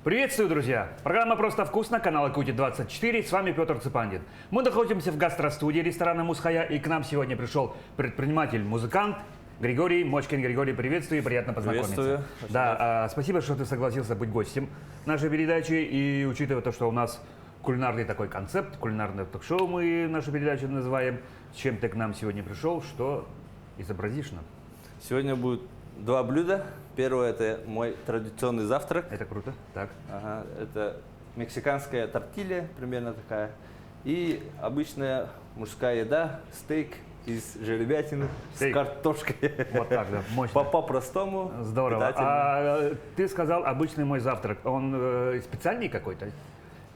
Приветствую, друзья! Программа «Просто вкусно», канал Якутия-24, с вами Петр Цепандин. Мы находимся в гастростудии ресторана «Мусхая», и к нам сегодня пришел предприниматель, музыкант Григорий Мочкин. Григорий, приветствую и приятно познакомиться. Приветствую. Да, спасибо, что ты согласился быть гостем нашей передачи, и учитывая то, что у нас кулинарный такой концепт, кулинарное ток-шоу мы нашу передачу называем, с чем ты к нам сегодня пришел, что изобразишь нам? Сегодня будет два блюда. Первое – это мой традиционный завтрак. Это круто. Так. Ага, это мексиканская тортилья, примерно такая. И обычная мужская еда – стейк из жеребятины с картошкой. Вот так, да, мощно. По-простому. Здорово. Питательно. А ты сказал обычный мой завтрак. Он специальный какой-то?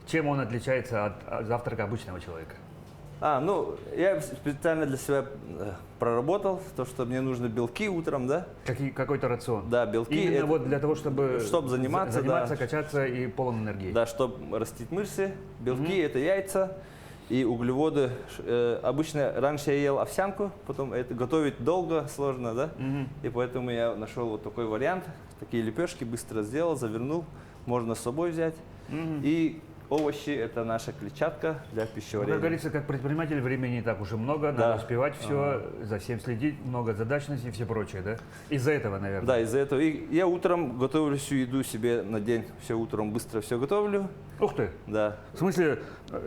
Чем он отличается от завтрака обычного человека? Я специально для себя проработал то, что мне нужны белки утром, да? Какой-то рацион? Да, белки. Именно вот для того, чтобы заниматься, да. качаться и полон энергии. Да, чтобы растить мышцы. Белки это яйца и углеводы. Обычно раньше я ел овсянку, потом это готовить долго, сложно, да? И поэтому я нашел вот такой вариант. Такие лепешки быстро сделал, завернул, можно с собой взять. И овощи – это наша клетчатка для пищеварения. Как говорится, как предприниматель, времени не так уж и много, да. надо успевать все, за всем следить, много задачностей и все прочее, да? Из-за этого, наверное. Да, из-за этого. И я утром готовлю всю еду себе на день. Все утром быстро все готовлю. Ух ты! Да. В смысле,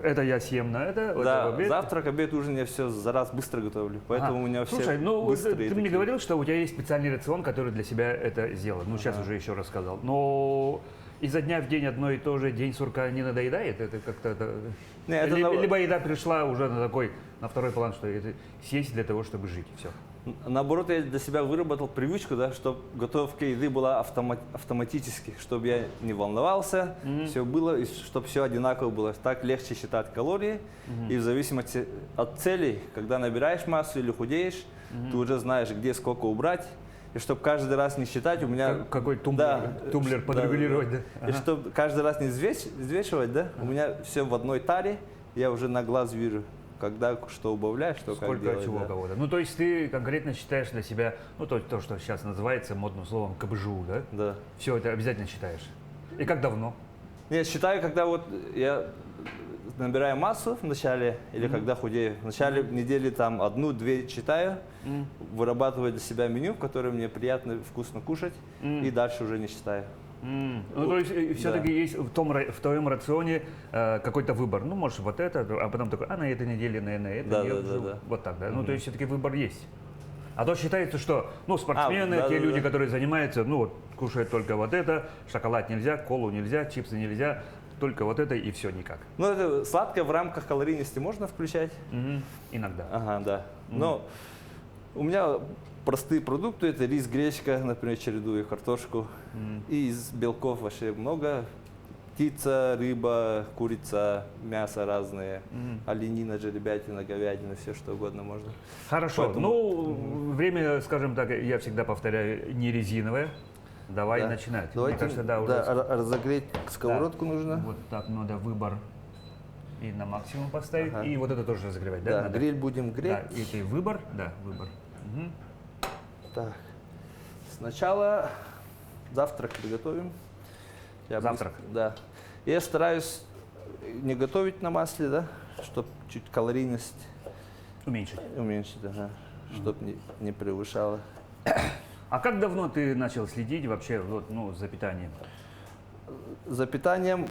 это я съем на это? Да, это завтрак, обед, ужин я все за раз быстро готовлю. Поэтому у меня все Слушай, быстрые ты такие. мне говорил, что у тебя есть специальный рацион, который для себя это сделал. Ну, сейчас уже еще рассказал. Но изо дня в день одно и то же, день сурка не надоедает? Это как-то... Либо еда пришла уже на второй план, что это съесть для того, чтобы жить, все. Наоборот, я для себя выработал привычку, да, чтобы готовка еды была автоматически, чтобы я не волновался, все было, и чтобы все одинаково было. Так легче считать калории, и в зависимости от целей, когда набираешь массу или худеешь, ты уже знаешь, где сколько убрать. И чтобы каждый раз не считать, у меня... Какой тумблер подрегулировать, да? И чтобы каждый раз не взвешивать, да, у меня все в одной таре, я уже на глаз вижу, когда что убавляешь, что сколько как делать. Чего да. кого-то. Ну, то есть ты конкретно считаешь для себя, ну, то, что сейчас называется модным словом КБЖУ, да? Да. Все это обязательно считаешь. И как давно? Нет, считаю, когда вот я набираю массу в начале, или когда худею. В начале недели там одну-две читаю, вырабатываю для себя меню, которое мне приятно, вкусно кушать, и дальше уже не считаю. Ну, то есть все-таки есть в твоем рационе какой-то выбор. Ну, может, вот это, а потом такой, на этой неделе, наверное, это да. Вот так, да? Ну, то есть все-таки выбор есть. А то считается, что, спортсмены, те люди, которые занимаются, кушают только вот это, шоколад нельзя, колу нельзя, чипсы нельзя, только вот это и все никак. Ну, это сладкое в рамках калорийности можно включать? Иногда. Ага, да. Но у меня простые продукты, это рис, гречка, например, чередую картошку. И из белков вообще много. Птица, рыба, курица, мясо разные, оленина, жеребятина, говядина, все что угодно можно. Хорошо, поэтому... время, скажем так, я всегда повторяю, не резиновое. Давай начинать. Давайте, мне кажется, уже разогреть сковородку нужно. Вот так надо выбор и на максимум поставить, и вот это тоже разогревать, да? Да, надо? гриль будем греть. Да, и выбор, выбор. Так, сначала завтрак приготовим. Завтрак? Да. Я стараюсь не готовить на масле, да, чтобы чуть калорийность уменьшить, чтобы не превышало. А как давно ты начал следить вообще за питанием? За питанием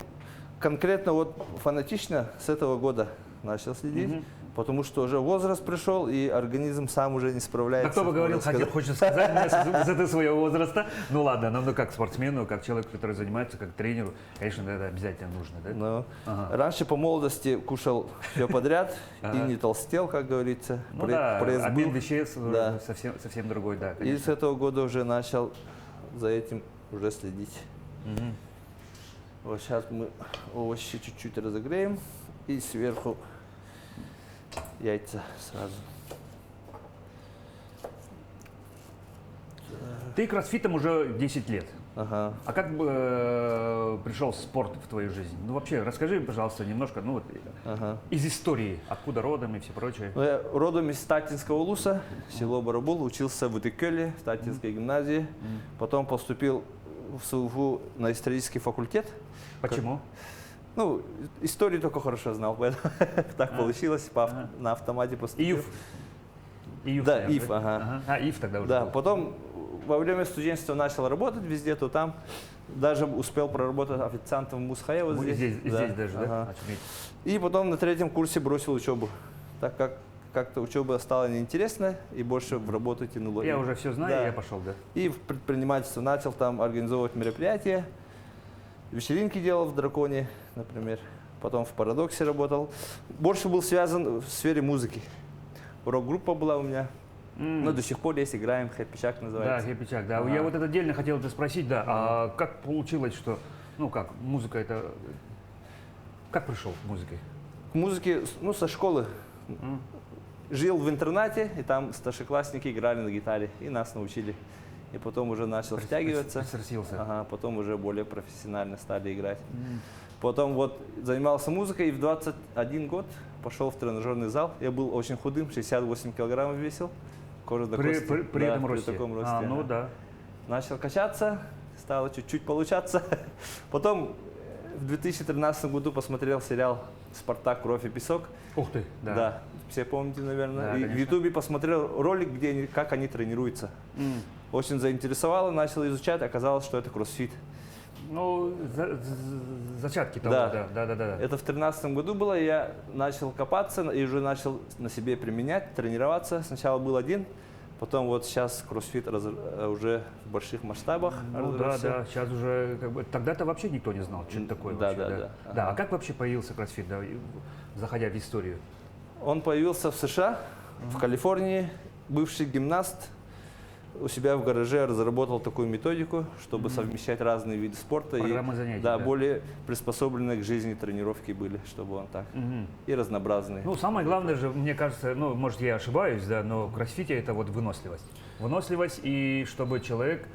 конкретно фанатично с этого года начал следить, потому что уже возраст пришел, и организм сам уже не справляется. А кто бы говорил, хочет сказать с этого своего возраста? Ну ладно, нам как спортсмену, как человеку, который занимается, как тренеру, конечно, это обязательно нужно, да? Раньше по молодости кушал все подряд и не толстел, как говорится. Обмен веществ совсем другой, да, конечно. И с этого года уже начал за этим уже следить. Вот сейчас мы овощи чуть-чуть разогреем и сверху яйца сразу. Ты кроссфитом уже 10 лет. Ага. А как пришел спорт в твою жизнь? Ну вообще, расскажи, пожалуйста, немножко, из истории, откуда родом и все прочее. Я родом из Татинского улуса, село Барабул, учился в Итыкеле, в Татинской гимназии. Потом поступил в СУФУ на исторический факультет. Почему? Ну, историю только хорошо знал, поэтому так получилось, на автомате поступил. ИЮФ. ИЮФ, Да, наверное, ИФ, ага. ИФ тогда уже Да, был. потом во время студенчества начал работать везде, то там. Даже успел проработать официантом в Мусхае вот здесь. Здесь даже, да? Ага. Очуметь. И потом на 3-м курсе бросил учебу, так как как-то учеба стала неинтересна и больше в работу тянуло. Я уже все знаю, Да. я пошел, да. И в предпринимательство начал там организовывать мероприятия. Вечеринки делал в «Драконе», например. Потом в «Парадоксе» работал. Больше был связан в сфере музыки. Рок-группа была у меня. Но до сих пор есть, играем, «Хэппи-чак» Да, называется. Хэппи-чак, да. Ага. Я вот это отдельно хотел это спросить, да. А как получилось, что, ну как, музыка это... Как пришел к музыке? К музыке, ну, со школы. Жил в интернате, и там старшеклассники играли на гитаре, и нас научили. И потом уже начал втягиваться. Присорсился. Ага, потом уже более профессионально стали играть. Потом вот занимался музыкой, и в 21 год пошел в тренажерный зал. Я был очень худым, 68 килограммов весил. Кожа до кости. При Да, этом росте? При таком росте. Ну ага. да. Начал качаться, стало чуть-чуть получаться. Потом в 2013 году посмотрел сериал «Спартак. Кровь и песок». Ух ты, да. Да, все помните, наверное. Да, И в конечно. Ютубе посмотрел ролик, где как они тренируются. Очень заинтересовало, начал изучать, оказалось, что это кроссфит. Ну, зачатки того, Да. да. Это в 2013 году было, я начал копаться и уже начал на себе применять, тренироваться. Сначала был один, потом вот сейчас кроссфит уже в больших масштабах. Ну да, да, сейчас уже, как бы, тогда-то вообще никто не знал, что это такое Да, вообще. да, Да, да. Да, Ага. а как вообще появился кроссфит, да, заходя в историю? Он появился в США, в Калифорнии. Бывший гимнаст у себя в гараже разработал такую методику, чтобы совмещать разные виды спорта. Программы занятий, да, да. более приспособленные к жизни тренировки были, чтобы он так. И разнообразные. Ну, самое главное же, мне кажется, ну, может, я ошибаюсь, да, но в кроссфите это вот выносливость. Выносливость, и чтобы человек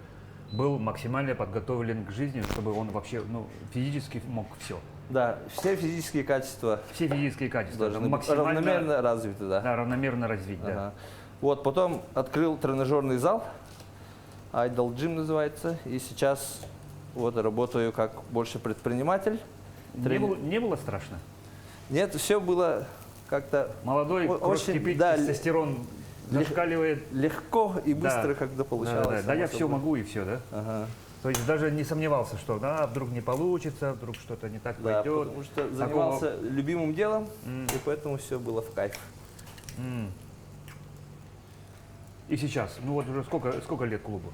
был максимально подготовлен к жизни, чтобы он вообще, ну, физически мог все. Да, все физические качества Все физические качества должны быть максимально равномерно развиты. Да. да, равномерно развить, да. Ага. Вот, потом открыл тренажерный зал, Idol Gym называется, и сейчас вот работаю как больше предприниматель. Не было страшно? Нет, все было как-то Молодой, кровь очень, кипит, да, тестостерон зашкаливает. легко и быстро, Да. когда Да, получалось. да, я само все собой. могу и все, да? Ага. То есть даже не сомневался, что да, вдруг не получится, вдруг что-то не так Да, пойдет. потому что занимался любимым делом, и поэтому все было в кайф. И сейчас, ну вот уже сколько лет клубу?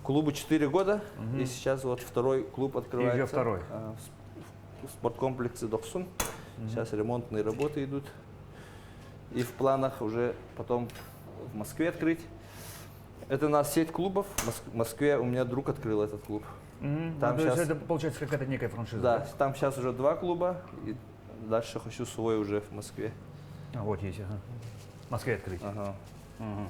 Клубу 4 года, и сейчас вот второй клуб открывается. И уже второй. В спорткомплексе Дохсун. Сейчас ремонтные работы идут. И в планах уже потом в Москве открыть. Это у нас сеть клубов. В Москве у меня друг открыл этот клуб. Там то есть это получается какая-то некая франшиза. Да, там сейчас уже 2 клуба. И дальше хочу свой уже в Москве. А, вот есть, ага. В Москве открыть. Ага. Мгм.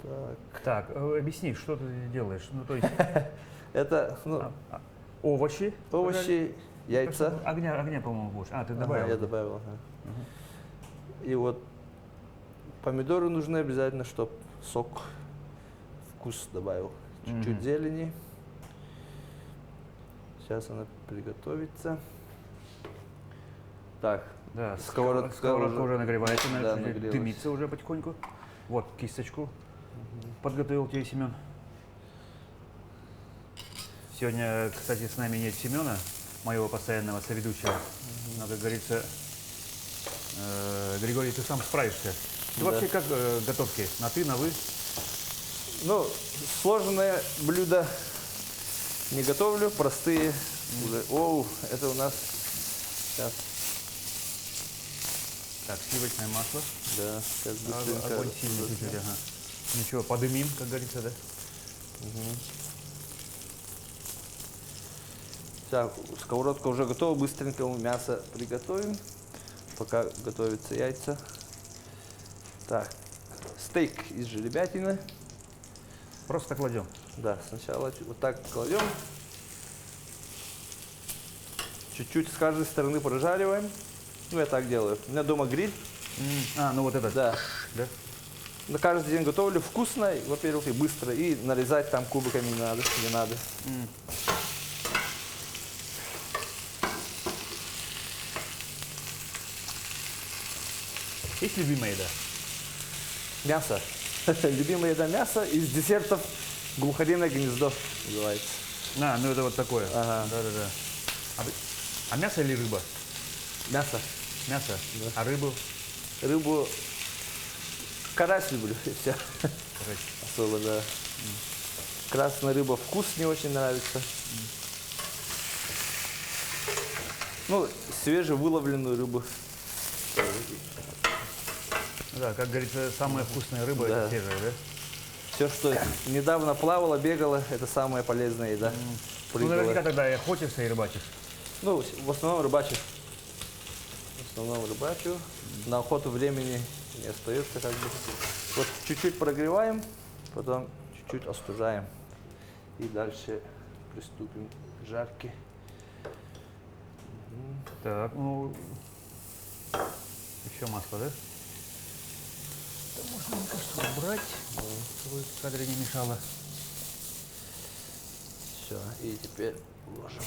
Так. Так, объясни, что ты делаешь? Ну, то есть Это ну, овощи. овощи, яйца. Огня, по-моему, будешь. А, ты Ага, добавил. я добавил. Ага. И вот помидоры нужны обязательно, чтобы сок, вкус добавил. Чуть-чуть зелени. Сейчас она приготовится. Так, Да, сковородка сковородка уже нагревается, Да, наверное, нагрелась. дымится уже потихоньку. Вот кисточку подготовил тебе Семен. Сегодня, кстати, с нами нет Семена, моего постоянного соведущего. Но, как говорится, Григорий, ты сам справишься. Ты Да. вообще как готовки? На ты, на вы? ну, сложное блюдо не готовлю, простые уже. Оу, это у нас сейчас, Так, сливочное масло. да, сейчас быстренько. Огонь сильный чуть-чуть, ага. Ничего, подымим, как говорится, да? Так, сковородка уже готова, быстренько мясо приготовим, пока готовятся яйца. Так, стейк из жеребятины. Просто кладем. Да, сначала вот так кладем. Чуть-чуть с каждой стороны прожариваем. Ну, я так делаю. У меня дома гриль. А, ну вот этот. Да. Да? на каждый день готовлю вкусно, во-первых, и быстро. И нарезать там кубиками не надо. Есть любимая еда? Мясо. Любимая еда мясо. Из десертов глухариное гнездо называется. Ну это вот такое. Ага. Да-да-да. А мясо или рыба? Мясо. Мясо. Да. А рыбу? Рыбу. Карась люблю, и все. Карась. Особо, да. Красная рыба вкус не очень нравится. Ну, свежевыловленную рыбу. Да, как говорится, самая вкусная рыба Да. это свежая, да? Все, что недавно плавало, бегало, это самая полезная еда. Ну, Прыгала. наверняка тогда и охотишься, и рыбачишь. Ну, в основном рыбачу. На охоту времени не остается как бы. Вот чуть-чуть прогреваем, потом чуть-чуть остужаем. И дальше приступим к жарке. Так, ну, еще масло, да? Да можно, мне кажется, убрать, чтобы в кадре не мешало. Все, и теперь ложим.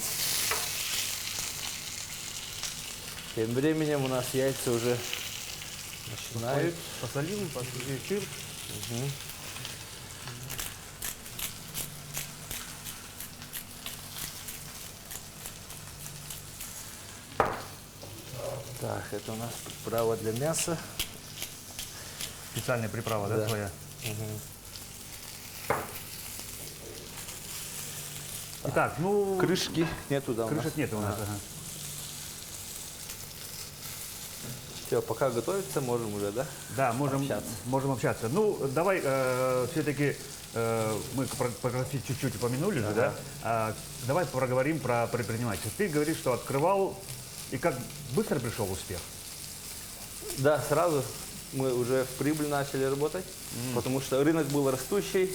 Тем временем у нас яйца уже начинают. Посолил, чуть-чуть. Так, это у нас приправа для мяса. Специальная приправа, да, Да. своя? Итак, ну... Крышки нету, да, у нас. Крышек нет у нас. Ага. Все, пока готовится, можем уже, да? Да, можем Общаться. можем общаться. Ну, давай все-таки мы про кроссфит чуть-чуть упомянули же, да? Давай поговорим про предпринимательство. Ты говоришь, что открывал, и как быстро пришел успех? Да, сразу мы уже в прибыль начали работать, потому что рынок был растущий,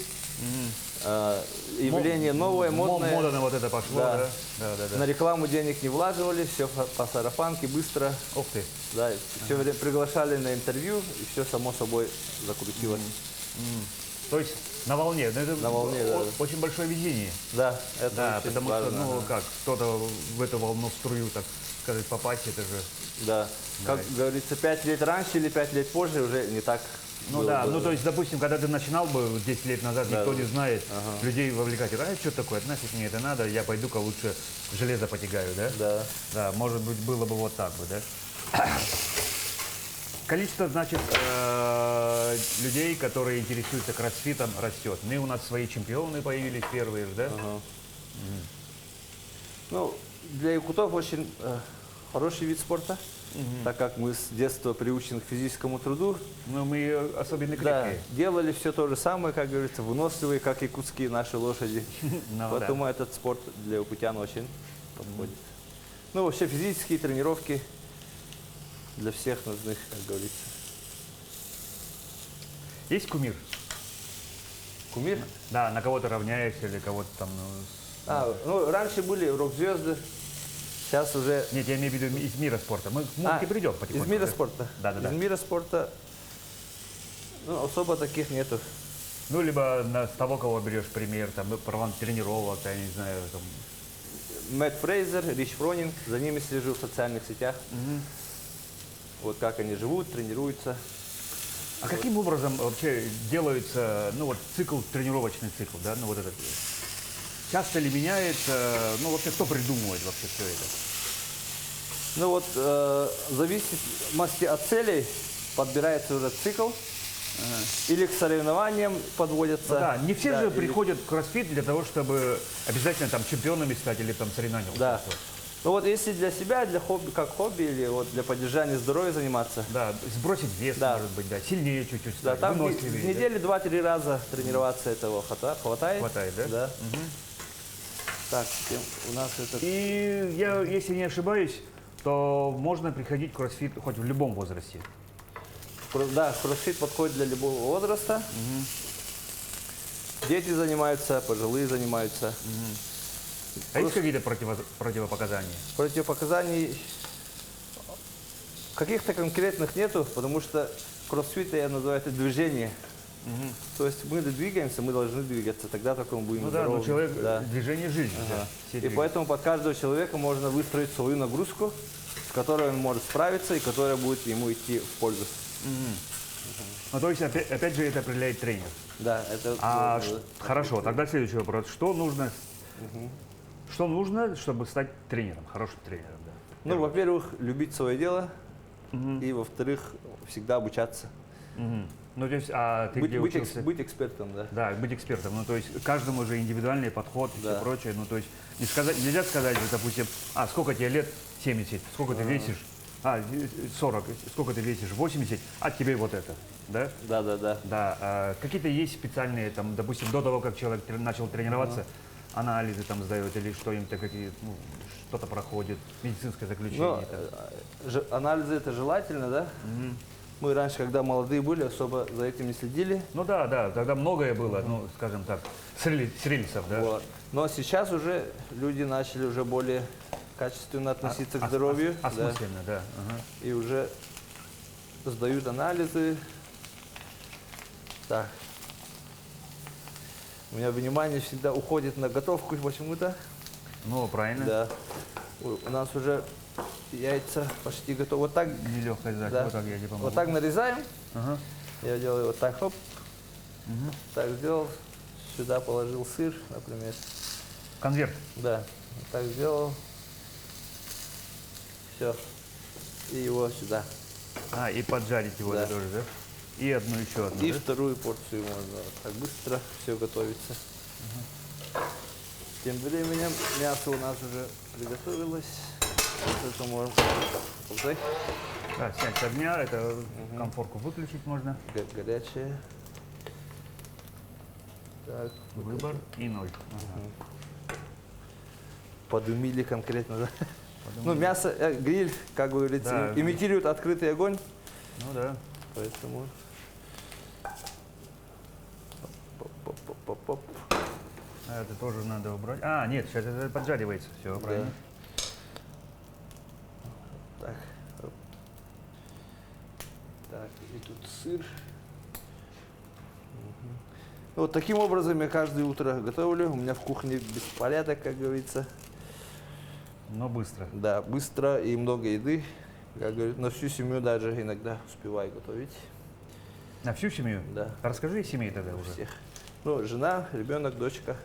явление новое, модное. Мода на вот это пошло, Да. да? Да, да, да. На рекламу денег не влаживали, все по сарафанке, быстро. Ух ты. Да, все время приглашали на интервью, и все само собой закрутилось. То есть на волне. Ну, это На волне, да. Очень большое везение. Да, это Да, очень потому важно. что, ну, как, кто-то в эту волну струю, так сказать, попасть, это же... Да. Как говорится, 5 лет раньше или 5 лет позже уже не так. Ну было да, бы. ну то есть, допустим, когда ты начинал бы 10 лет назад, Да. никто не знает, людей вовлекать. Что такое, нафиг мне это надо, я пойду-ка лучше железо потягаю, да? Да. Да, может быть, было бы вот так бы, да? Количество, значит, людей, которые интересуются кроссфитом, растет. Ну и у нас свои чемпионы появились первые, да? Ну, для якутов очень хороший вид спорта, так как мы с детства приучены к физическому труду. Но мы особенно Да, крепкие. делали все то же самое, как говорится, выносливые, как якутские наши лошади. Ну, Поэтому этот спорт для якутян очень подходит. Ну, вообще физические тренировки для всех нужны, как говорится. Есть кумир? Кумир? Да, на кого-то равняешься или кого-то там... Ну, раньше были рок-звезды, сейчас уже... Нет, я имею в виду из мира спорта. Мы к музыке придем потихоньку. Из мира да? спорта? Да. Из мира спорта, ну, особо таких нету. Ну, либо с того, кого берешь пример, там, план тренировок, я не знаю, там... Мэтт Фрейзер, Рич Фронинг, за ними слежу в социальных сетях. Вот как они живут, тренируются. А каким образом вообще делается, ну, вот цикл, тренировочный цикл, да, ну, вот этот? Часто ли меняется, ну, вообще, кто придумывает вообще все это? Ну вот, в зависимости от целей подбирается уже цикл. Или к соревнованиям подводятся. Ну да, не все же или- приходят в кроссфит для того, чтобы обязательно там чемпионами стать или там соревнованием. Да. Ну вот если для себя, для хобби, как хобби, или вот для поддержания здоровья заниматься, Да, сбросить вес, Да. может быть, да, сильнее чуть-чуть да, стать, там в выносливее, да? неделю 2-3 раза тренироваться этого хватает. Хватает, да? Да. Так, у нас это... И я, если не ошибаюсь, то можно приходить в кроссфит хоть в любом возрасте. Да, кроссфит подходит для любого возраста. Дети занимаются, пожилые занимаются. А есть какие-то противопоказания? Противопоказаний каких-то конкретных нету, потому что кроссфит, я называю это движение. То есть мы двигаемся, мы должны двигаться, тогда только мы будем Ну да, здоровы. но человек, Да. движение жизни. Да. Все И двигаются. поэтому под каждого человека можно выстроить свою нагрузку, с которой он может справиться и которая будет ему идти в пользу. Ну, то есть, опять же, это определяет тренер. Да, это... Хорошо, тогда следующий вопрос. Что нужно, чтобы стать тренером, хорошим тренером? Да? Ну, во-первых, любить свое дело, и, во-вторых, всегда обучаться. Ну, то есть, а ты где учился? Быть экспертом, да. Да, быть экспертом. Ну, то есть, каждому же индивидуальный подход и все прочее. Ну, то есть, нельзя сказать, допустим, сколько тебе лет? 70. Сколько ты весишь? 40. Сколько ты весишь? 80. А тебе вот это. Да? Да. Да. Какие-то есть специальные, там, допустим, до того, как человек начал тренироваться, анализы там сдает или что-нибудь, что-то проходит, медицинское заключение. Анализы это желательно, да? Мы раньше, когда молодые были, особо за этим не следили. Ну да, тогда многое было, ну, скажем так, с рельсов, да? Вот. Но сейчас уже люди начали уже более качественно относиться к здоровью. Осмысленно, да. И уже сдают анализы. Так. У меня внимание всегда уходит на готовку почему-то. Ну, правильно. Да. У нас уже яйца почти готовы. Вот так. Нелегкая задача, Да. вот так я тебе помогу. Вот так нарезаем. Ага. Я делаю вот так, хоп. Так сделал. Сюда положил сыр, например. Конверт. Да. Вот так сделал. Все. И его сюда. И поджарить его Да. тоже, да? И еще одну, И да? вторую порцию можно. Вот так быстро все готовится. Тем временем мясо у нас уже приготовилось. Это можно ползать. Да, снять с огня, это конфорку выключить можно. Горячее. Так. Выбор и 0. Подумили конкретно, да? Ну, мясо, гриль, как говорится, Да. имитирует открытый огонь. Ну да. Поэтому... Поп-поп-поп-поп. Это тоже надо убрать. Нет, сейчас это поджаривается. Все, правильно. Так. Оп. Так, и тут сыр. Вот таким образом я каждое утро готовлю. У меня в кухне беспорядок, как говорится. Но быстро. Да, быстро и много еды. Как говорят, на всю семью даже иногда успеваю готовить. На всю семью? Да. Расскажи о семье тогда уже. Всех. Ну, жена, ребенок, дочка.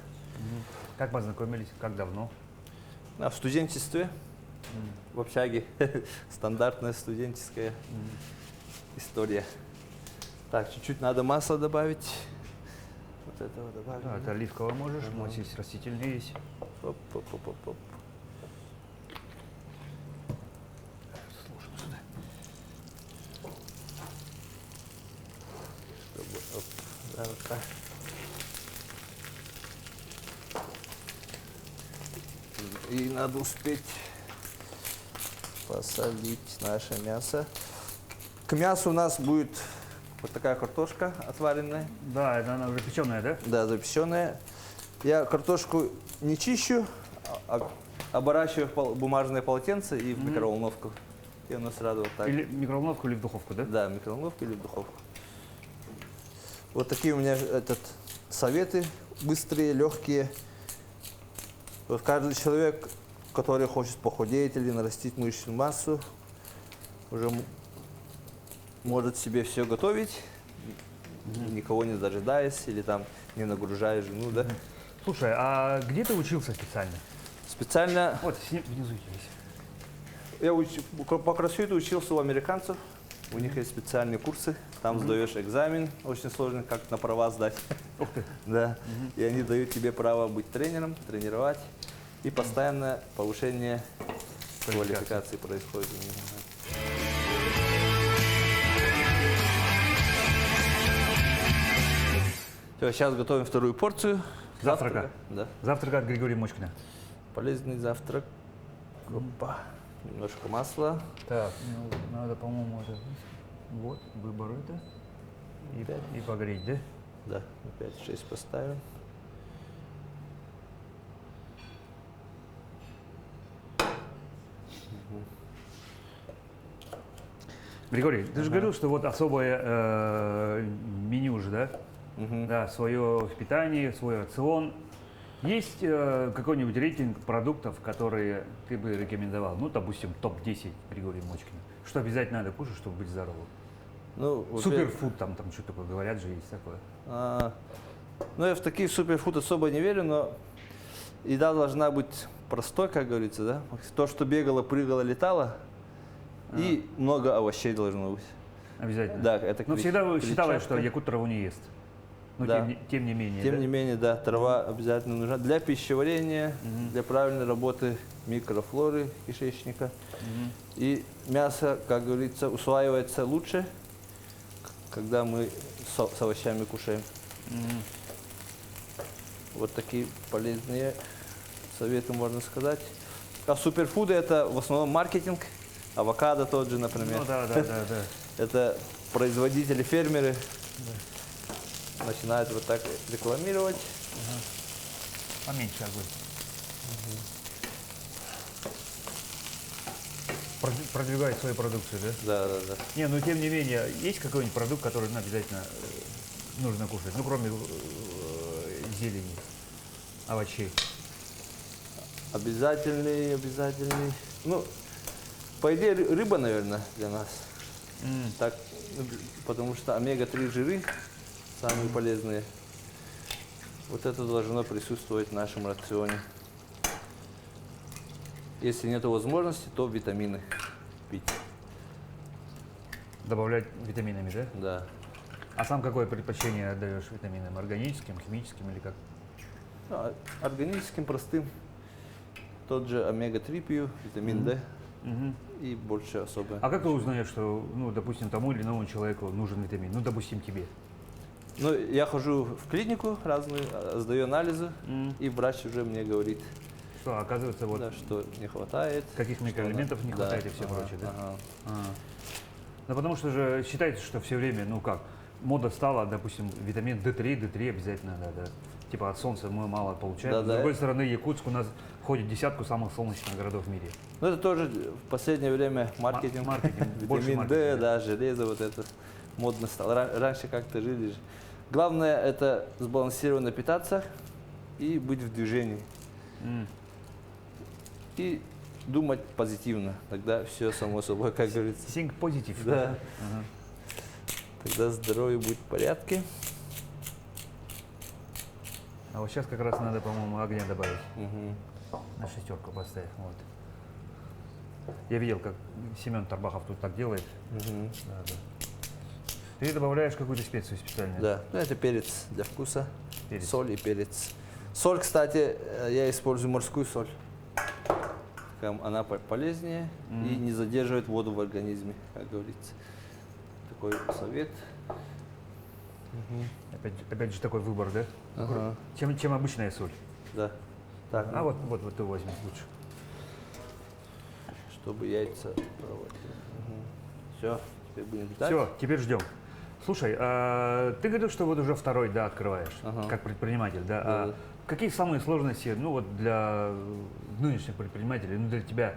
Как познакомились? Как давно? В студенчестве, в общаге. Стандартная студенческая история. Так, чуть-чуть надо масла добавить. Вот этого добавим. Это оливковое можешь, у нас есть растительные есть. Оп-оп-оп-оп-оп. Сложим сюда. Чтобы, оп, да, вот так. И надо успеть посолить наше мясо. К мясу у нас будет вот такая картошка отваренная. Да, это она уже печеная, да? Да, запеченная. Я картошку не чищу, а оборачиваю в бумажное полотенце и в микроволновку. И оно сразу вот так. Или в микроволновку, или в духовку, да? Да, в микроволновку или в духовку. Вот такие у меня советы быстрые, легкие. Вот каждый человек, который хочет похудеть или нарастить мышечную массу, уже может себе все готовить, никого не дожидаясь или там не нагружая жену, да? Слушай, а где ты учился специально? Специально Вот, внизу есть. я по кроссфиту учился у американцев. У них есть специальные курсы. Там сдаешь экзамен, очень сложный, как на права сдать. Ух ты. Да. И они дают тебе право быть тренером, тренировать. И постоянное повышение квалификации происходит. Все, сейчас готовим вторую порцию. Завтрака? Да. Завтрак от Григория Мочкина. Полезный завтрак. Опа. Немножко масла. Так, надо, по-моему, это... Вот, выбор это. И погреть, да? Да, 5-6 поставим. Григорий, ты же говорил, что вот особое меню же, да? да, свое питание, свой рацион. Есть какой-нибудь рейтинг продуктов, которые ты бы рекомендовал? Ну, допустим, топ-10 Григория Мочкина. Что обязательно надо кушать, чтобы быть здоровым? Ну, Суперфуд там что такое, говорят же, есть такое. Ну, я в такие суперфуд особо не верю, но еда должна быть простой, как говорится, да? То, что бегало, прыгало, летало, и много овощей должно быть. Обязательно. Да, это но всегда считалось, что клетчатка. якут траву не ест. Но Да. тем не менее. Тем да? не менее, да, трава обязательно нужна для пищеварения, для правильной работы микрофлоры кишечника. И мясо, как говорится, усваивается лучше, когда мы с овощами кушаем. Вот такие полезные советы можно сказать. А суперфуды это в основном маркетинг. Авокадо тот же, например. Ну да. Это производители, фермеры начинают вот так рекламировать. Поменьше огонь. Продвигает свою продукцию, да? Да. Не, но тем не менее, есть какой-нибудь продукт, который обязательно нужно кушать? Ну, кроме зелени, овощей. Обязательный. Ну, по идее, рыба, наверное, для нас. Так, потому что омега-3 жиры самые полезные. Вот это должно присутствовать в нашем рационе. Если нет возможности, то витамины пить. Добавлять витаминами, да? Да. А сам какое предпочтение отдаешь витаминам? Органическим, химическим или как? Ну, органическим, простым. Тот же омега-3 пью, витамин D. И больше особо. А как ты узнаешь, что, ну, допустим, тому или иному человеку нужен витамин? Ну, допустим, тебе. Ну, я хожу в клинику разную, сдаю анализы, и врач уже мне говорит, Что, оказывается, вот да, что не хватает. каких микроэлементов не хватает и все прочее, да? Ага. Ну, потому что же считается, что все время, ну как, мода стала, допустим, витамин D3 обязательно надо. Типа от солнца мы мало получаем. Да, С другой стороны, Якутск у нас входит в десятку самых солнечных городов в мире. Ну, это тоже в последнее время маркетинг. Больше Витамин D, маркетинга. да, железо, вот это модно стало. Раньше как-то жили же. Главное это сбалансированно питаться и быть в движении. И думать позитивно. Тогда все само собой, как говорится. Think positive. Да. Тогда здоровье будет в порядке. А вот сейчас как раз надо, по-моему, огня добавить. На шестерку поставить. Вот. Я видел, как Семен Тарбахов тут так делает. Да. Ты добавляешь какую-то специю специальную? Да, ну, это перец для вкуса, Перец. соль и перец. Соль, кстати, я использую морскую соль. Она полезнее и не задерживает воду в организме, как говорится. Такой совет. Опять же такой выбор, да? Ага. Чем обычная соль. Да. Так, А вот ты возьми лучше. чтобы яйца проводить. Все, теперь будем ждать. Все, теперь ждем. Слушай, ты говорил, что вот уже второй, да, открываешь, как предприниматель, да? Да. Какие самые сложности, ну вот для нынешних предпринимателей, ну для тебя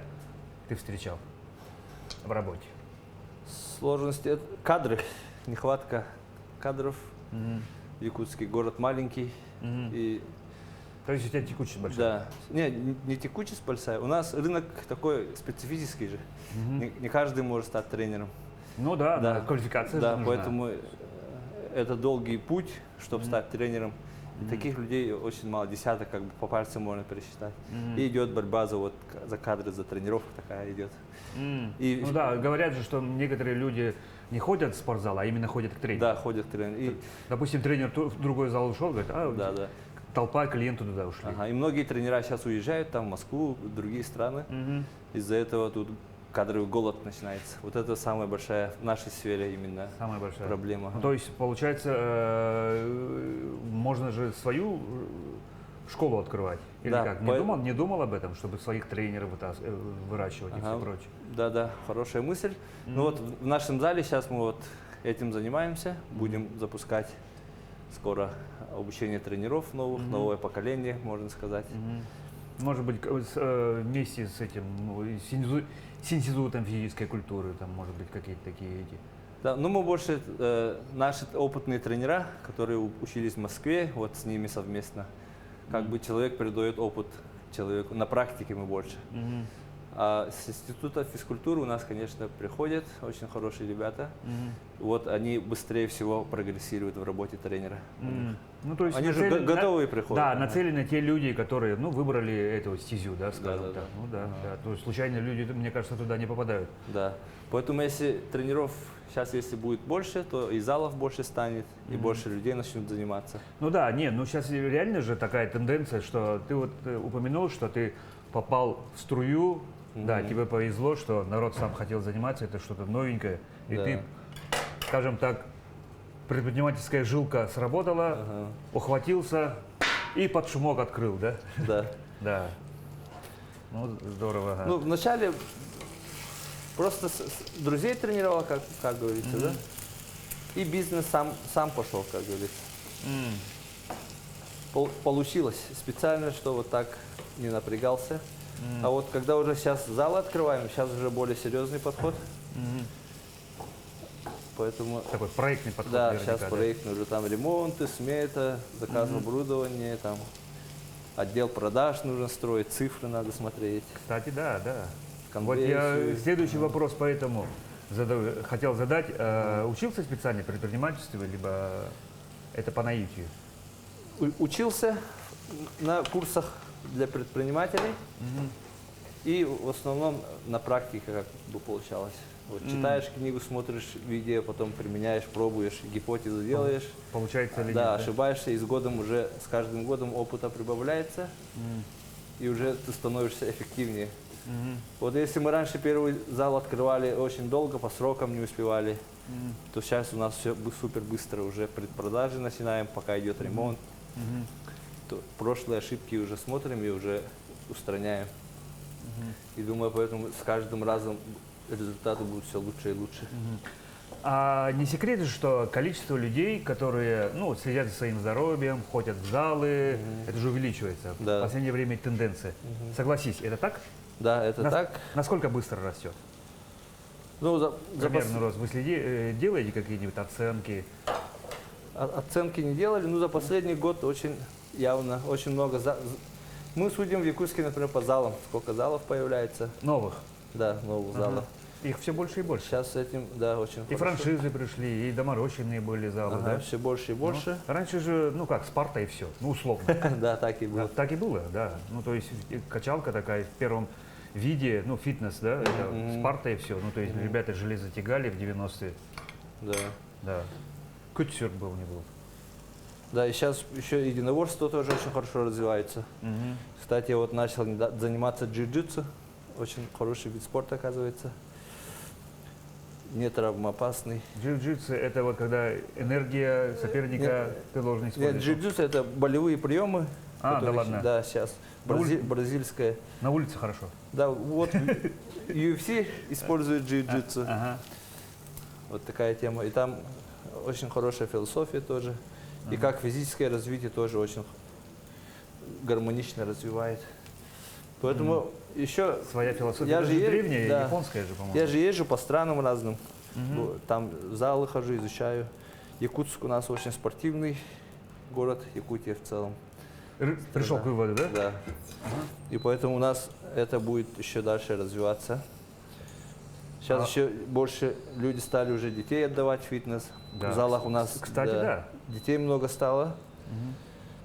ты встречал в работе? Сложности это кадры, нехватка кадров. Якутский город маленький. И То есть у тебя текучесть большая? да. Не текучесть большая. У нас рынок такой специфический же. Не каждый может стать тренером. Ну да, квалификация же Да, нужна. поэтому это долгий путь, чтобы стать тренером. И таких людей очень мало, десяток, как бы по пальцам можно пересчитать. И идет борьба за кадры, за тренировку такая идет. И, Ну да, говорят же, что некоторые люди не ходят в спортзал, а именно ходят к тренеру. да, ходят тренеры. И, Допустим, тренер в другой зал ушел, говорит, да. толпа клиентов туда ушли. Ага, и многие тренера сейчас уезжают там, в Москву, в другие страны. Из-за этого тут кадровый голод начинается. Вот это самая большая в нашей сфере именно Самая большая проблема. Ну, то есть, получается, можно же свою школу открывать? Или Да, как? Не думал об этом, чтобы своих тренеров выращивать и все прочее? Да, хорошая мысль. Ну вот в нашем зале сейчас мы вот этим занимаемся. Будем запускать скоро обучение тренеров новых, новое поколение, можно сказать. Может быть, вместе с этим, с институтом физической культуры, там, может быть, какие-то такие Да, ну мы больше, наши опытные тренера, которые учились в Москве, вот с ними совместно, как бы человек передает опыт человеку, на практике мы больше. А с института физкультуры у нас, конечно, приходят очень хорошие ребята. Вот они быстрее всего прогрессируют в работе тренера. Ну, то есть они же готовые приходят. Да, нацелены те люди, которые, ну, выбрали эту стезю, да, скажем так. Да. Ну да. То есть случайные люди, мне кажется, туда не попадают. Да. Поэтому если тренеров сейчас, если будет больше, то и залов больше станет, и больше людей начнут заниматься. Ну да, нет, ну сейчас реально же такая тенденция, что ты вот упомянул, что ты попал в струю, да, тебе повезло, что народ сам хотел заниматься, это что-то новенькое, и Да. ты, скажем так, предпринимательская жилка сработала, ухватился и под шумок открыл, да? Да. Да. Ну, здорово. Ага. Ну, вначале просто друзей тренировал, как говорится, да? И бизнес сам пошел, как говорится. Получилось специально, что вот так не напрягался. А вот когда уже сейчас зал открываем, сейчас уже более серьезный подход. Поэтому, Такой проектный подход. да, наверняка, сейчас проектный уже там ремонты, смета, заказ оборудования, там отдел продаж нужно строить, цифры надо смотреть. Кстати, да. Вот конверсию. я следующий вопрос поэтому хотел задать. Учился специально в предпринимательстве, либо это по наитию? Учился на курсах для предпринимателей и в основном на практике как бы получалось. Вот читаешь книгу, смотришь видео, потом применяешь, пробуешь, гипотезу делаешь. Получается ли Да, нет? ошибаешься, и с каждым годом опыта прибавляется, и уже ты становишься эффективнее. Вот если мы раньше первый зал открывали очень долго, по срокам не успевали, то сейчас у нас все супер быстро, уже предпродажи начинаем, пока идет ремонт. То прошлые ошибки уже смотрим и уже устраняем. И думаю, поэтому с каждым разом результаты будут все лучше и лучше. А не секрет же, что количество людей, которые следят за своим здоровьем, ходят в залы, это же увеличивается. Да. В последнее время тенденция. Согласись, это так? Да, это так. Насколько быстро растет? Ну, Примерно рост. Вы делаете какие-нибудь оценки? Оценки не делали, но за последний год очень явно, очень много. Мы судим в Якутске, например, по залам. Сколько залов появляется? Новых? Да, новых залов. Их все больше и больше. Сейчас с этим, да, очень И хорошо. франшизы пришли, и доморощенные были залы, Ага, да? все больше и больше. Раньше же, Спарта и все, условно. Да, так и было. Так и было, да. То есть качалка такая в первом виде, фитнес, да, это Спарта и все. То есть ребята железо тягали в 90-е. Да. Да. Кутюр был, не был. Да, и сейчас еще единоборство тоже очень хорошо развивается. Кстати, я вот начал заниматься джиу-джитсу. Очень хороший вид спорта, оказывается. Не травмоопасный. Джиу-джитсу это вот когда энергия соперника ты должен использовать. Нет, джиу-джитсу это болевые приемы. Да ладно. Да, сейчас. Бразильская. На улице хорошо. Да, вот UFC использует джиу-джитсу. Ага. Вот такая тема. И там очень хорошая философия тоже. И как физическое развитие тоже очень гармонично развивает. Поэтому еще... Своя философия. Я Это же же древняя, да. японская же, по-моему. Я же езжу по странам разным. Там в залы хожу, изучаю. Якутск у нас очень спортивный город, Якутия в целом. Пришел к выводу, да? Да. И поэтому у нас это будет еще дальше развиваться. Сейчас еще больше люди стали уже детей отдавать в фитнес. Да. В залах у нас Кстати, да. детей много стало.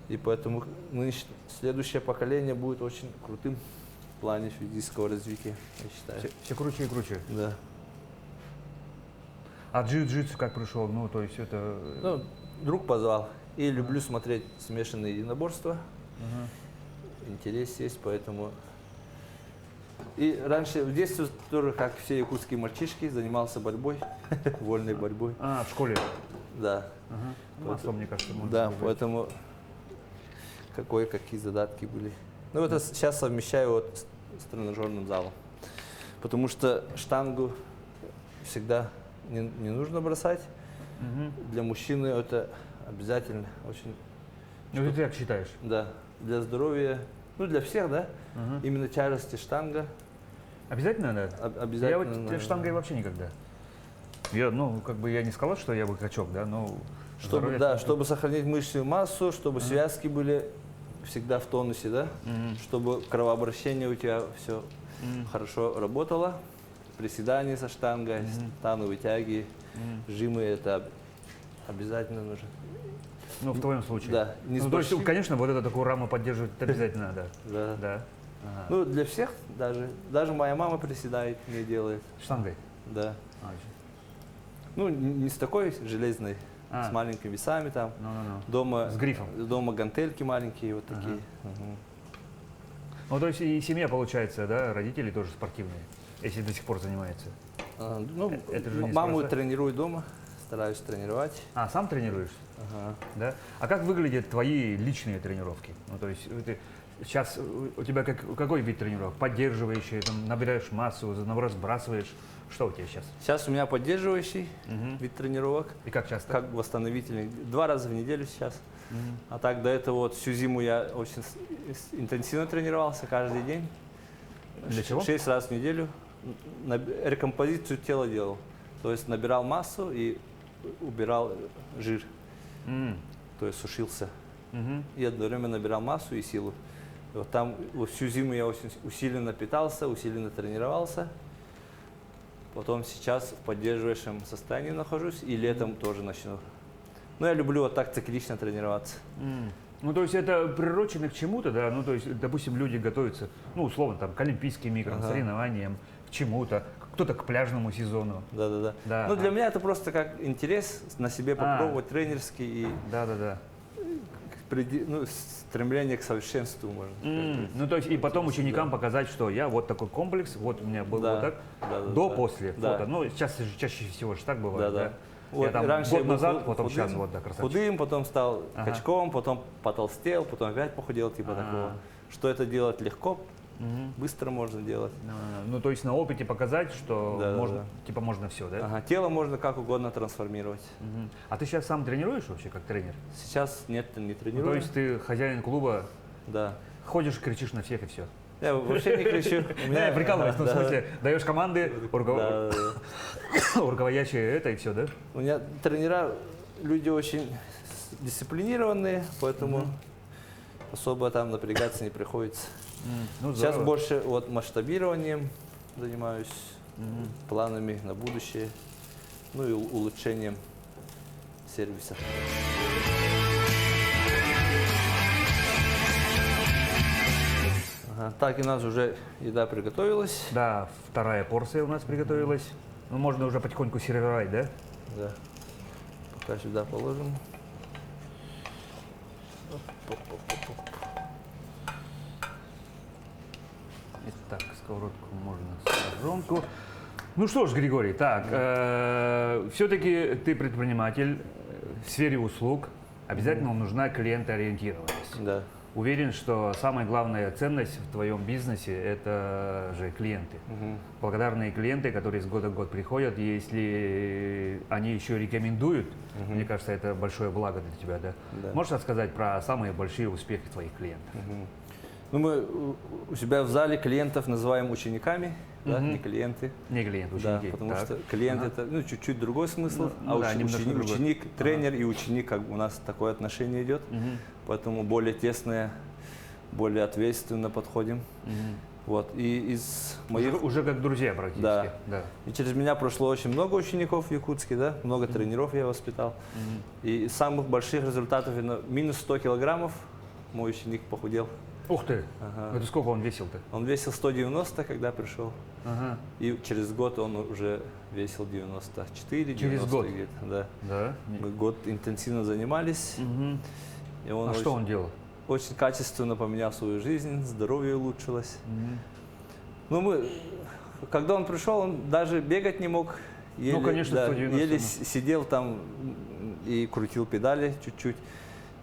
И поэтому следующее поколение будет очень крутым в плане физического развития, я считаю. Все круче и круче. Да. А джиу-джитсу как пришел? То есть это... Друг позвал. И люблю смотреть смешанные единоборства. Интерес есть, поэтому... И раньше, в детстве тоже, как все якутские мальчишки, занимался борьбой, вольной борьбой. в школе? Да. Масло, мне кажется, можно Да, сказать. поэтому какие задатки были. Это сейчас совмещаю вот с тренажерным залом. Потому что штангу всегда не нужно бросать. Для мужчины это обязательно очень... Ты как считаешь? Да, для здоровья, для всех, да, именно тяжести штанга. Обязательно, да? Обязательно. Я вот штангой вообще никогда. Ну, как бы я не сказал, что я выкачок, да, но... Чтобы, да, чтобы сохранить мышечную массу, чтобы связки были всегда в тонусе, да, чтобы кровообращение у тебя все хорошо работало. Приседания со штангой, становые тяги, жимы, это обязательно нужно. Ну, в твоем случае. Да. Ну, то есть, конечно, вот эту такую раму поддерживать обязательно надо. Да. Да. Ага. Ну, для всех даже моя мама приседает, не делает. Штангой? Да. А, ну, не с такой железной, с маленькими весами там. Дома, с грифом? Дома гантельки маленькие, вот такие. Ну, то есть и семья, получается, да, родители тоже спортивные, если до сих пор занимаются? Ну, это же не маму тренирую дома, стараюсь тренировать. А, сам тренируешь? Ага. Да? А как выглядят твои личные тренировки? Ну, то есть ты сейчас у тебя какой вид тренировок? Поддерживающий, там, набираешь массу, сбрасываешь? Что у тебя сейчас? Сейчас у меня поддерживающий вид тренировок. И как часто? Как восстановительный. 2 раза в неделю сейчас. А так до этого вот всю зиму я очень интенсивно тренировался каждый день. Для чего? 6 раз в неделю. Рекомпозицию тела делал. То есть набирал массу и убирал жир. То есть сушился. И одновременно набирал массу и силу. И вот там вот всю зиму я очень усиленно питался, усиленно тренировался. Потом сейчас в поддерживающем состоянии нахожусь и летом тоже начну. Но я люблю вот так циклично тренироваться. Ну, то есть это приурочено к чему-то, да? Ну, то есть, допустим, люди готовятся, ну, условно, там, к олимпийским играм, соревнованиям, к чему-то, кто-то к пляжному сезону. Да. Ну, для меня это просто как интерес на себе попробовать тренерский и ну, стремление к совершенству, можно сказать. Ну, то есть, и потом ученикам показать, что я вот такой комплекс, вот у меня был вот так, до-после фото. Ну, сейчас чаще всего же так бывает, да? Вот, я там раньше год я был назад, потом худым, сейчас вот так красавчик. Худым, потом стал качком, потом потолстел, потом опять похудел, типа такого. Что это делать легко, быстро можно делать. Ну, то есть на опыте показать, что можно, типа можно все, да? Тело можно как угодно трансформировать. А ты сейчас сам тренируешь вообще как тренер? Сейчас нет, не тренирую. Ну, то есть ты хозяин клуба, да. Ходишь, кричишь на всех и все? Я вообще не кричу. Я прикалываюсь, ну, в смысле, даешь команды, руководящие это и все, да? У меня тренера, люди очень дисциплинированные, поэтому особо там напрягаться не приходится. Сейчас больше вот масштабированием занимаюсь, планами на будущее, ну и улучшением сервиса. Так, у нас уже еда приготовилась. Да, вторая порция у нас приготовилась. Ну, можно уже потихоньку сервировать, да? Да. Пока сюда положим. Итак, сковородку можно, сожженку. Ну что ж, Григорий, так, все-таки ты предприниматель в сфере услуг. Обязательно нужна клиентоориентированность. Да. Уверен, что самая главная ценность в твоем бизнесе – это же клиенты. Благодарные клиенты, которые с года в год приходят, если они еще рекомендуют, мне кажется, это большое благо для тебя, да? Можешь рассказать про самые большие успехи твоих клиентов? Ну, мы у себя в зале клиентов называем учениками, да, не клиенты. Не клиенты, ученики. Да, потому что клиент это ну, чуть-чуть другой смысл, ученик, тренер и ученик, как у нас такое отношение идет. Поэтому более тесное, более ответственно подходим. Вот. И из моих... Уже как друзья практически. Да. И через меня прошло очень много учеников в Якутске, да, много тренеров я воспитал. И из самых больших результатов минус 100 килограммов мой ученик похудел. Ух ты! Это сколько он весил-то? Он весил 190, когда пришел. И через год он уже весил 94, через 90 год? где-то. Да. Мы год интенсивно занимались. И он что он делал? Очень качественно поменял свою жизнь, здоровье улучшилось. Ну, когда он пришел, он даже бегать не мог. Еле, конечно, 190. Еле сидел там и крутил педали чуть-чуть.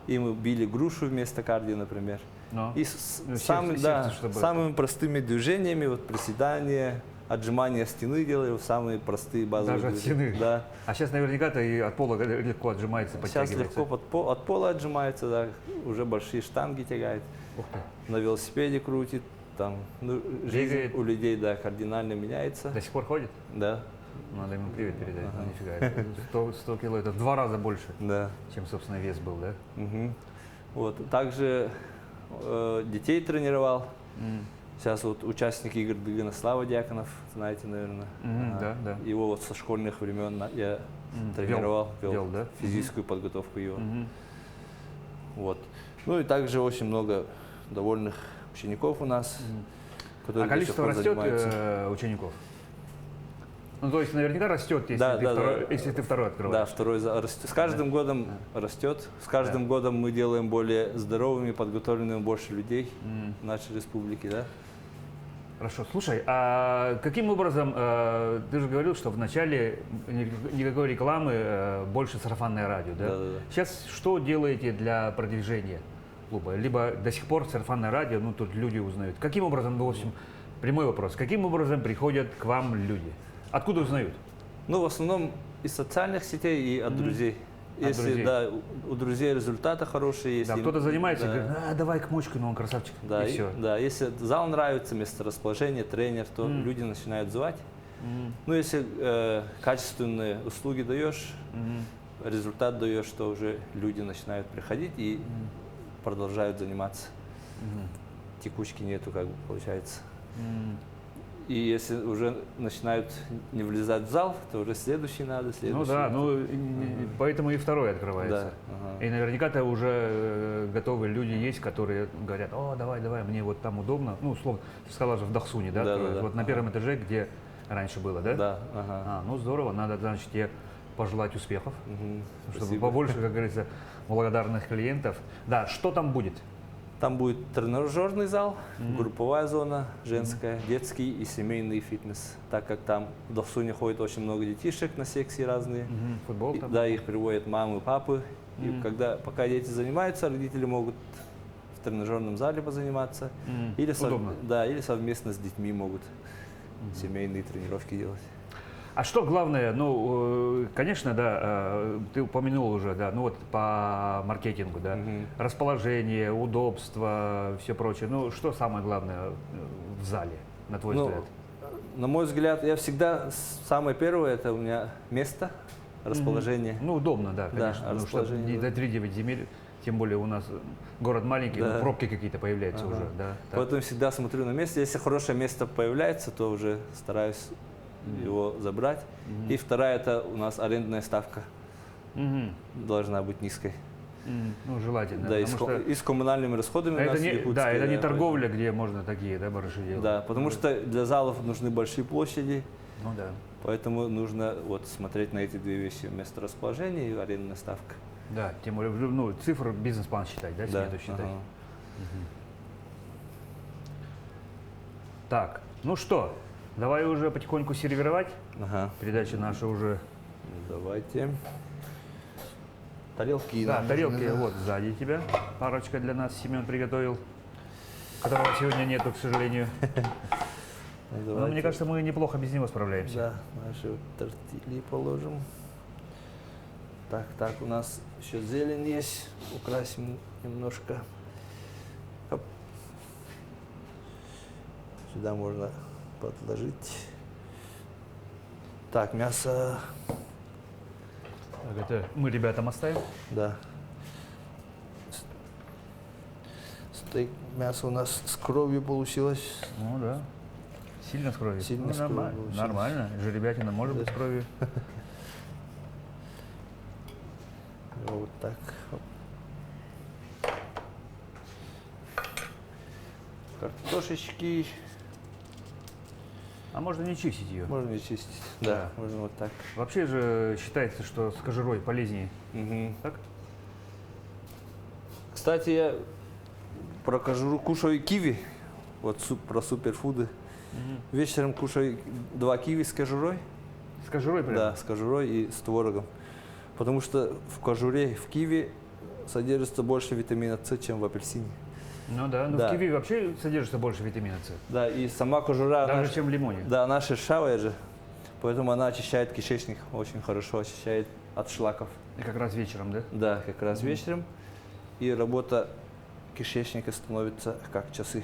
И мы били грушу вместо кардио, например. И самыми простыми движениями, вот приседания, отжимания стены делали, самые простые базовые Даже движения. от стены? Да. А сейчас наверняка и от пола легко отжимается, подтягивается. Сейчас легко от пола отжимается, да, уже большие штанги тягает. Ух ты. На велосипеде крутит, там, жизнь Бегает. у людей, да, кардинально меняется. До сих пор ходит? Да. Надо ему привет передать. Ну, нифига. 100 кило это в 2 раза больше, Да. чем, собственно, вес был, да? Вот. Также детей тренировал. Сейчас вот участник игр Дыгана Слава Дьяконов, знаете, наверное. Да, да. Его вот со школьных времен я тренировал, вел да? физическую подготовку его. Вот. Ну и также очень много довольных учеников у нас, которые А количество до сих пор растет занимаются. учеников? Ну, то есть наверняка растет, если, Да, ты, да, второй, да. если ты второй открываешь. Да, второй растет. С каждым годом растет. С каждым годом мы делаем более здоровыми, подготовленными больше людей в нашей республике, да. Хорошо. Слушай, а каким образом, ты же говорил, что вначале никакой рекламы, больше сарафанное радио, да? Да, да, да. Сейчас что делаете для продвижения клуба? Либо до сих пор сарафанное радио, ну тут люди узнают. Каким образом, в общем, прямой вопрос, каким образом приходят к вам люди? Откуда узнают? Ну, в основном из социальных сетей и от друзей. Если друзей. да, у друзей результаты хорошие, если Да, кто-то занимается и да, говорит, давай к Мочкину, он красавчик, да, и все. да, если зал нравится, месторасположение, тренер, то люди начинают звать. Ну, если качественные услуги даешь, результат даешь, то уже люди начинают приходить и продолжают заниматься. Текучки нету, как бы получается. И если уже начинают не влезать в зал, то уже следующий надо, следующий. Ну да, поэтому и второй открывается. Да, И наверняка-то уже готовые люди есть, которые говорят, давай, мне вот там удобно. Ну, условно, ты сказала же в Дахсуне, да? Да. Вот на первом этаже, где раньше было, да? Да, Ну здорово, надо, значит, тебе пожелать успехов, чтобы Спасибо. побольше, как говорится, благодарных клиентов. Да, что там будет? Там будет тренажерный зал, групповая зона, женская, детский и семейный фитнес. Так как там в Дахсуне ходит очень много детишек на секции разные. Футбол там? Да, их приводят мамы, папы. И пока дети занимаются, родители могут в тренажерном зале позаниматься. Или, Удобно. или совместно с детьми могут семейные тренировки делать. А что главное, ну, конечно, да, ты упомянул уже, да, ну вот по маркетингу, да, расположение, удобство, все прочее. Ну, что самое главное в зале, на твой взгляд? На мой взгляд, я всегда, самое первое, это у меня место, расположение. Ну, удобно, да, конечно, Да, ну, чтобы не до 3-9 земель, тем более у нас город маленький, Да. ну, пробки какие-то появляются уже, да. Так. Поэтому всегда смотрю на место. Если хорошее место появляется, то уже стараюсь его забрать. И вторая, это у нас арендная ставка должна быть низкой. Ну, желательно. Да, и потому что с коммунальными расходами у нас это не, якутские, да, это не поэтому- торговля, где можно такие, да, барыши делать. Да, потому что для залов нужны большие площади, Ну да. поэтому нужно вот смотреть на эти две вещи: место расположения и арендная ставка. Да, тем более, ну, цифр бизнес-план считать, да, смету считать. ага. Так, ну что, давай уже потихоньку сервировать. Ага. Передача наша уже. Давайте. Тарелки. Да, нам тарелки нужны, да. вот сзади тебя. Парочка для нас Семен приготовил, которого сегодня нету, к сожалению. Но Давайте. мне кажется, мы неплохо без него справляемся. Да, наши вот тортильи положим. Так, у нас еще зелень есть. Украсим немножко. Хоп. Сюда можно подложить. Так, мясо. Так, это мы ребятам оставим. Да. Стейк, мясо у нас с кровью получилось. Ну да. Сильно с кровью. Сильно Ну, с кровью нормально. получилось. Нормально. Жеребятина может быть с кровью. Вот так. Хоп. Картошечки. А можно не чистить ее. Можно не чистить. Да. Да, можно вот так. Вообще же считается, что с кожурой полезнее. Мгм. Так? Кстати, я про кожуру кушаю киви. Вот про суперфуды. Вечером кушаю 2 киви с кожурой. С кожурой прям? Да, с кожурой и с творогом. Потому что в кожуре, в киви содержится больше витамина С, чем в апельсине. Ну да, но Да. в киви вообще содержится больше витамина С. Да, и сама кожура, Даже чем в лимоне. да, она шершавая же, поэтому она очищает кишечник, очень хорошо очищает от шлаков. И как раз вечером, да? Да, как раз вечером. И работа кишечника становится как часы.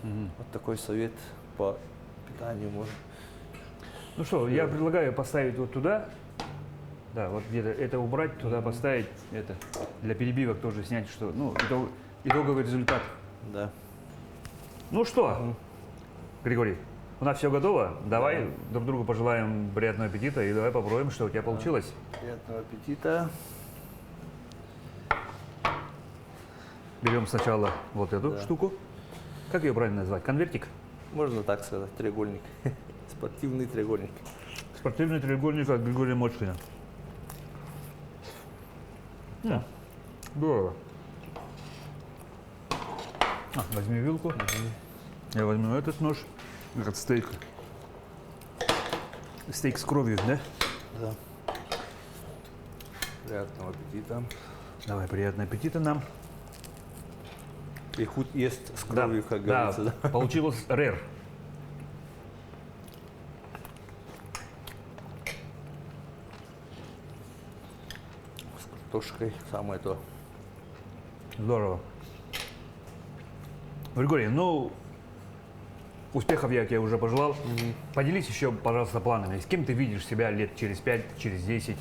Вот такой совет по питанию можно. Ну что, я предлагаю поставить вот туда. Да, вот где-то это убрать, туда поставить. Это для перебивок тоже снять, что, ну, итоговый результат. Да. Ну что, Григорий, у нас все готово. Давай друг другу пожелаем приятного аппетита и давай попробуем, что у тебя получилось. Приятного аппетита. Берем сначала вот эту штуку. Как ее правильно назвать? Конвертик? Можно так сказать, треугольник. Спортивный треугольник. Спортивный треугольник от Григория Мочкина. Здорово. Возьми вилку. Я возьму этот нож. Этот стейк. Стейк с кровью, да? Да. Приятного аппетита. Давай, приятного аппетита нам. И худ ест с кровью, как говорится. Да, получилось рэр. С картошкой самое то. Здорово. Григорий, ну, успехов я тебе уже пожелал. Поделись еще, пожалуйста, планами. С кем ты видишь себя лет через 5, через 10?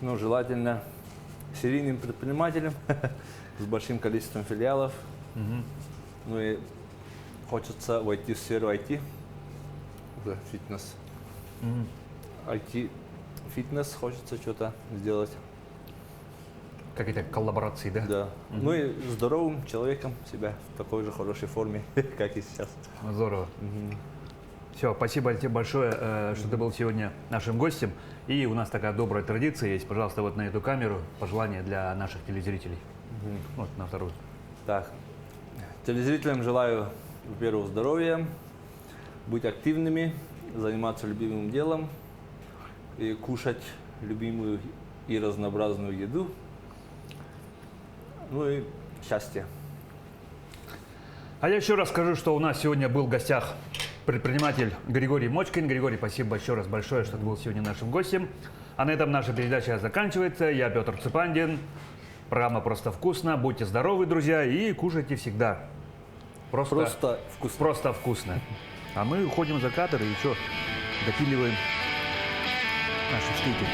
Ну, желательно серийным предпринимателем с большим количеством филиалов. Ну и хочется войти в сферу IT, уже фитнес. IT-фитнес хочется что-то сделать. Какие-то коллаборации, да? Да. Ну и здоровым человеком себя в такой же хорошей форме, как и сейчас. Здорово. Все, спасибо тебе большое, что ты был сегодня нашим гостем. И у нас такая добрая традиция есть. Пожалуйста, вот на эту камеру пожелания для наших телезрителей. Вот на вторую. Так, телезрителям желаю, во-первых, здоровья, быть активными, заниматься любимым делом и кушать любимую и разнообразную еду. Ну и счастья. А я еще раз скажу, что у нас сегодня был в гостях предприниматель Григорий Мочкин. Григорий, спасибо еще раз большое, что ты был сегодня нашим гостем. А на этом наша передача заканчивается. Я Петр Цепандин. Программа «Просто вкусно». Будьте здоровы, друзья, и кушайте всегда. Просто вкусно. Просто вкусно. А мы уходим за кадр и что, допиливаем наши стейки.